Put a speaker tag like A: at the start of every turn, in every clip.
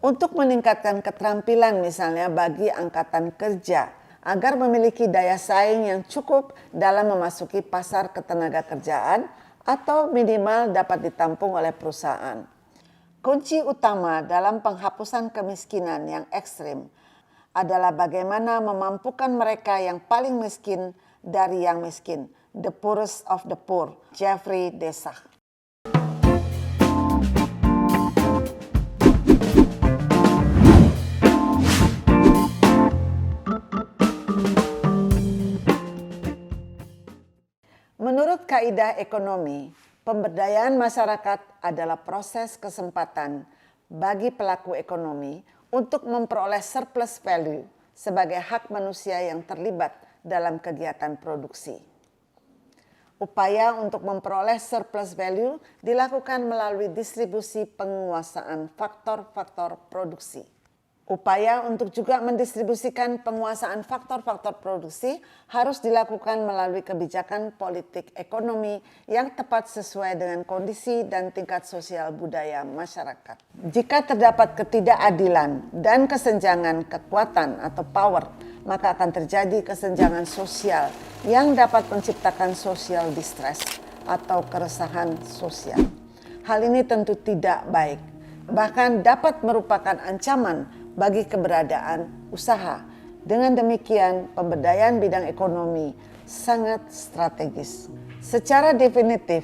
A: Untuk meningkatkan keterampilan misalnya bagi angkatan kerja agar memiliki daya saing yang cukup dalam memasuki pasar ketenagakerjaan atau minimal dapat ditampung oleh perusahaan. Kunci utama dalam penghapusan kemiskinan yang ekstrim adalah bagaimana memampukan mereka yang paling miskin dari yang miskin, the poorest of the poor, Jeffrey Dessach. Menurut kaidah ekonomi, pemberdayaan masyarakat adalah proses kesempatan bagi pelaku ekonomi untuk memperoleh surplus value sebagai hak manusia yang terlibat dalam kegiatan produksi. Upaya untuk memperoleh surplus value dilakukan melalui distribusi penguasaan faktor-faktor produksi. Upaya untuk juga mendistribusikan penguasaan faktor-faktor produksi harus dilakukan melalui kebijakan politik ekonomi yang tepat sesuai dengan kondisi dan tingkat sosial budaya masyarakat. Jika terdapat ketidakadilan dan kesenjangan kekuatan atau power, maka akan terjadi kesenjangan sosial yang dapat menciptakan social distress atau keresahan sosial. Hal ini tentu tidak baik, bahkan dapat merupakan ancaman bagi keberadaan usaha. Dengan demikian, pemberdayaan bidang ekonomi sangat strategis. Secara definitif,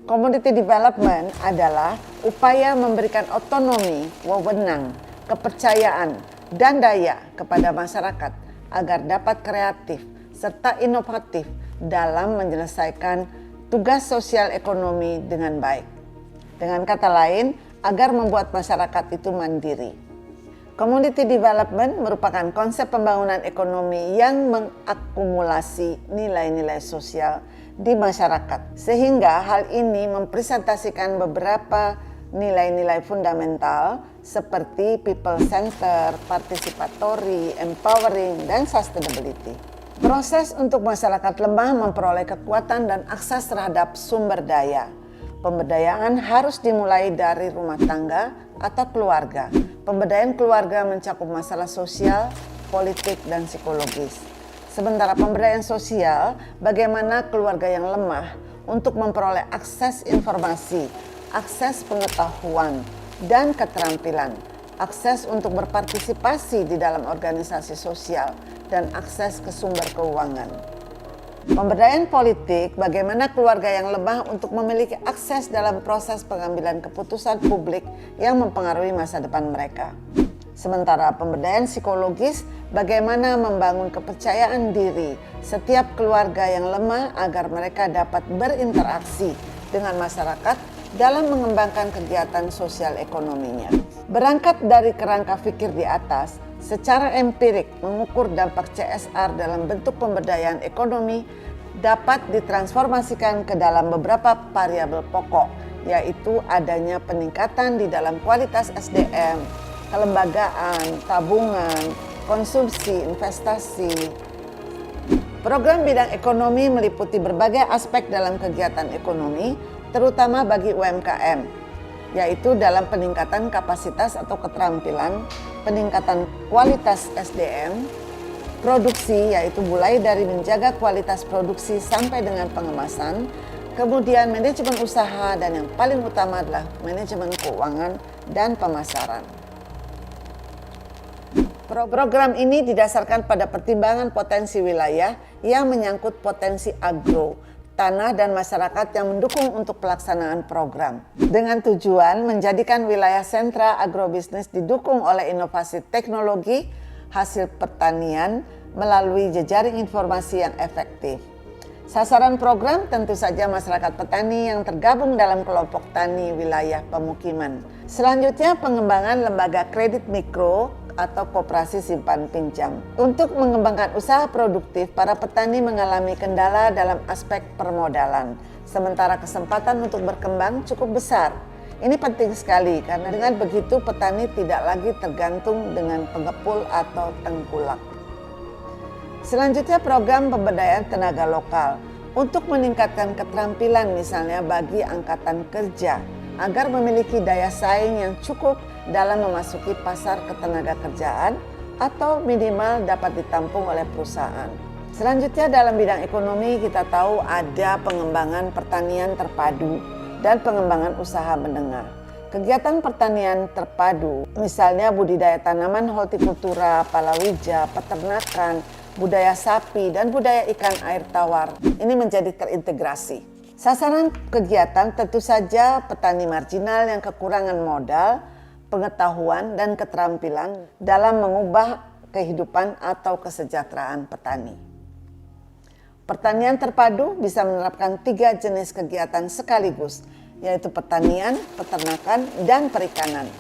A: community development adalah upaya memberikan otonomi, wewenang, kepercayaan, dan daya kepada masyarakat agar dapat kreatif serta inovatif dalam menyelesaikan tugas sosial ekonomi dengan baik. Dengan kata lain, agar membuat masyarakat itu mandiri. Community development merupakan konsep pembangunan ekonomi yang mengakumulasi nilai-nilai sosial di masyarakat, sehingga hal ini mempresentasikan beberapa nilai-nilai fundamental seperti people center, participatory, empowering, dan sustainability. Proses untuk masyarakat lemah memperoleh kekuatan dan akses terhadap sumber daya. Pemberdayaan harus dimulai dari rumah tangga atau keluarga. Pemberdayaan keluarga mencakup masalah sosial, politik, dan psikologis. Sementara pemberdayaan sosial, bagaimana keluarga yang lemah untuk memperoleh akses informasi, akses pengetahuan, dan keterampilan, akses untuk berpartisipasi di dalam organisasi sosial, dan akses ke sumber keuangan. Pemberdayaan politik, bagaimana keluarga yang lemah untuk memiliki akses dalam proses pengambilan keputusan publik yang mempengaruhi masa depan mereka. Sementara pemberdayaan psikologis, bagaimana membangun kepercayaan diri setiap keluarga yang lemah agar mereka dapat berinteraksi dengan masyarakat dalam mengembangkan kegiatan sosial ekonominya. Berangkat dari kerangka pikir di atas, secara empirik mengukur dampak CSR dalam bentuk pemberdayaan ekonomi dapat ditransformasikan ke dalam beberapa variabel pokok, yaitu adanya peningkatan di dalam kualitas SDM, kelembagaan, tabungan, konsumsi, investasi. Program bidang ekonomi meliputi berbagai aspek dalam kegiatan ekonomi, terutama bagi UMKM, yaitu dalam peningkatan kapasitas atau keterampilan, peningkatan kualitas SDM, produksi, yaitu mulai dari menjaga kualitas produksi sampai dengan pengemasan, kemudian manajemen usaha, dan yang paling utama adalah manajemen keuangan dan pemasaran. Program ini didasarkan pada pertimbangan potensi wilayah yang menyangkut potensi agro, tanah, dan masyarakat yang mendukung untuk pelaksanaan program. Dengan tujuan menjadikan wilayah sentra agrobisnis didukung oleh inovasi teknologi, hasil pertanian melalui jejaring informasi yang efektif. Sasaran program tentu saja masyarakat petani yang tergabung dalam kelompok tani wilayah pemukiman. Selanjutnya pengembangan lembaga kredit mikro atau koperasi simpan pinjam. Untuk mengembangkan usaha produktif, para petani mengalami kendala dalam aspek permodalan, sementara kesempatan untuk berkembang cukup besar. Ini penting sekali karena dengan begitu petani tidak lagi tergantung dengan pengepul atau tengkulak. Selanjutnya program pemberdayaan tenaga lokal untuk meningkatkan keterampilan misalnya bagi angkatan kerja agar memiliki daya saing yang cukup dalam memasuki pasar ketenagakerjaan atau minimal dapat ditampung oleh perusahaan. Selanjutnya dalam bidang ekonomi kita tahu ada pengembangan pertanian terpadu dan pengembangan usaha menengah. Kegiatan pertanian terpadu, misalnya budidaya tanaman hortikultura, palawija, peternakan, budaya sapi, dan budaya ikan air tawar, ini menjadi terintegrasi. Sasaran kegiatan tentu saja petani marginal yang kekurangan modal, pengetahuan, dan keterampilan dalam mengubah kehidupan atau kesejahteraan petani. Pertanian terpadu bisa menerapkan 3 jenis kegiatan sekaligus, yaitu pertanian, peternakan, dan perikanan.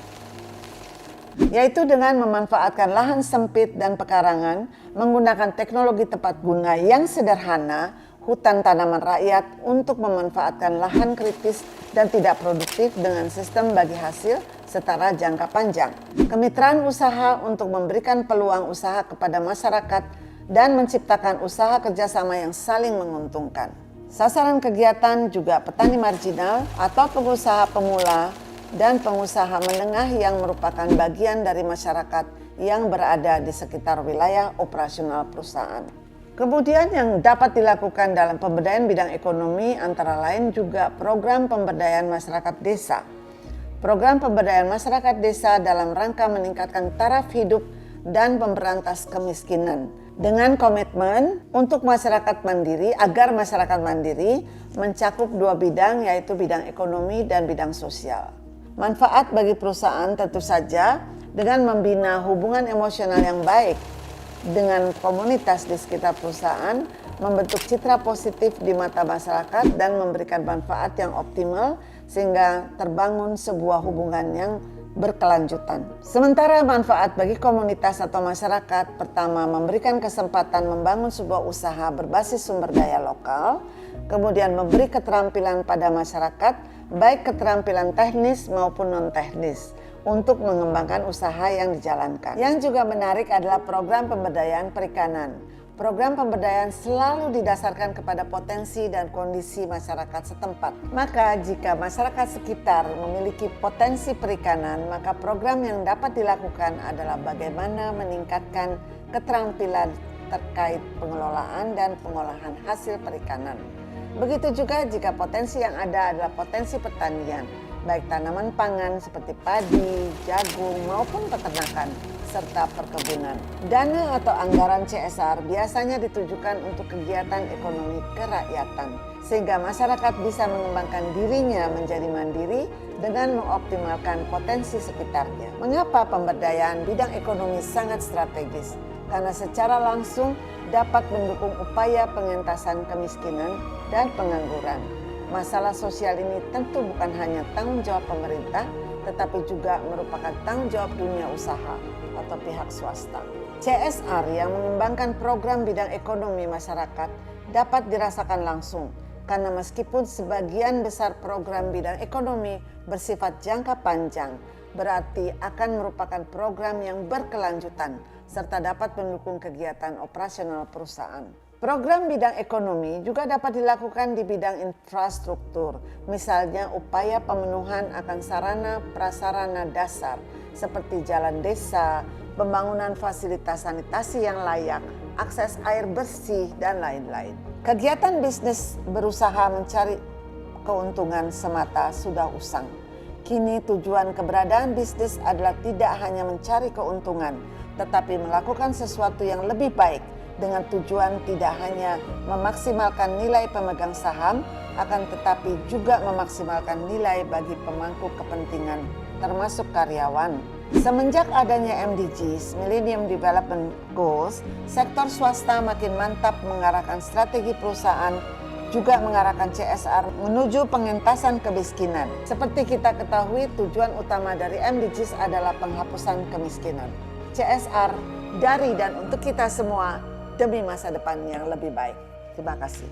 A: Yaitu dengan memanfaatkan lahan sempit dan pekarangan, menggunakan teknologi tepat guna yang sederhana, hutan tanaman rakyat untuk memanfaatkan lahan kritis dan tidak produktif dengan sistem bagi hasil setara jangka panjang. Kemitraan usaha untuk memberikan peluang usaha kepada masyarakat dan menciptakan usaha kerjasama yang saling menguntungkan. Sasaran kegiatan juga petani marginal atau pengusaha pemula dan pengusaha menengah yang merupakan bagian dari masyarakat yang berada di sekitar wilayah operasional perusahaan. Kemudian yang dapat dilakukan dalam pemberdayaan bidang ekonomi antara lain juga program pemberdayaan masyarakat desa. Program pemberdayaan masyarakat desa dalam rangka meningkatkan taraf hidup dan memberantas kemiskinan dengan komitmen untuk masyarakat mandiri agar masyarakat mandiri mencakup 2 bidang yaitu bidang ekonomi dan bidang sosial. Manfaat bagi perusahaan tentu saja dengan membina hubungan emosional yang baik dengan komunitas di sekitar perusahaan, membentuk citra positif di mata masyarakat dan memberikan manfaat yang optimal sehingga terbangun sebuah hubungan yang berkelanjutan. Sementara manfaat bagi komunitas atau masyarakat, pertama memberikan kesempatan membangun sebuah usaha berbasis sumber daya lokal, kemudian memberi keterampilan pada masyarakat, baik keterampilan teknis maupun non-teknis, untuk mengembangkan usaha yang dijalankan. Yang juga menarik adalah program pemberdayaan perikanan. Program pemberdayaan selalu didasarkan kepada potensi dan kondisi masyarakat setempat. Maka jika masyarakat sekitar memiliki potensi perikanan, maka program yang dapat dilakukan adalah bagaimana meningkatkan keterampilan terkait pengelolaan dan pengolahan hasil perikanan. Begitu juga jika potensi yang ada adalah potensi pertanian, baik tanaman pangan seperti padi, jagung, maupun peternakan, serta perkebunan. Dana atau anggaran CSR biasanya ditujukan untuk kegiatan ekonomi kerakyatan, sehingga masyarakat bisa mengembangkan dirinya menjadi mandiri dengan mengoptimalkan potensi sekitarnya. Mengapa pemberdayaan bidang ekonomi sangat strategis? Karena secara langsung dapat mendukung upaya pengentasan kemiskinan dan pengangguran. Masalah sosial ini tentu bukan hanya tanggung jawab pemerintah, tetapi juga merupakan tanggung jawab dunia usaha atau pihak swasta. CSR yang mengembangkan program bidang ekonomi masyarakat dapat dirasakan langsung, karena meskipun sebagian besar program bidang ekonomi bersifat jangka panjang, berarti akan merupakan program yang berkelanjutan, serta dapat mendukung kegiatan operasional perusahaan. Program bidang ekonomi juga dapat dilakukan di bidang infrastruktur, misalnya upaya pemenuhan akan sarana prasarana dasar seperti jalan desa, pembangunan fasilitas sanitasi yang layak, akses air bersih, dan lain-lain. Kegiatan bisnis berusaha mencari keuntungan semata sudah usang. Kini tujuan keberadaan bisnis adalah tidak hanya mencari keuntungan, tetapi melakukan sesuatu yang lebih baik, dengan tujuan tidak hanya memaksimalkan nilai pemegang saham, akan tetapi juga memaksimalkan nilai bagi pemangku kepentingan, termasuk karyawan. Semenjak adanya MDGs, Millennium Development Goals, sektor swasta makin mantap mengarahkan strategi perusahaan, juga mengarahkan CSR menuju pengentasan kemiskinan. Seperti kita ketahui, tujuan utama dari MDGs adalah penghapusan kemiskinan. CSR dari dan untuk kita semua, demi masa depan yang lebih baik. Terima kasih.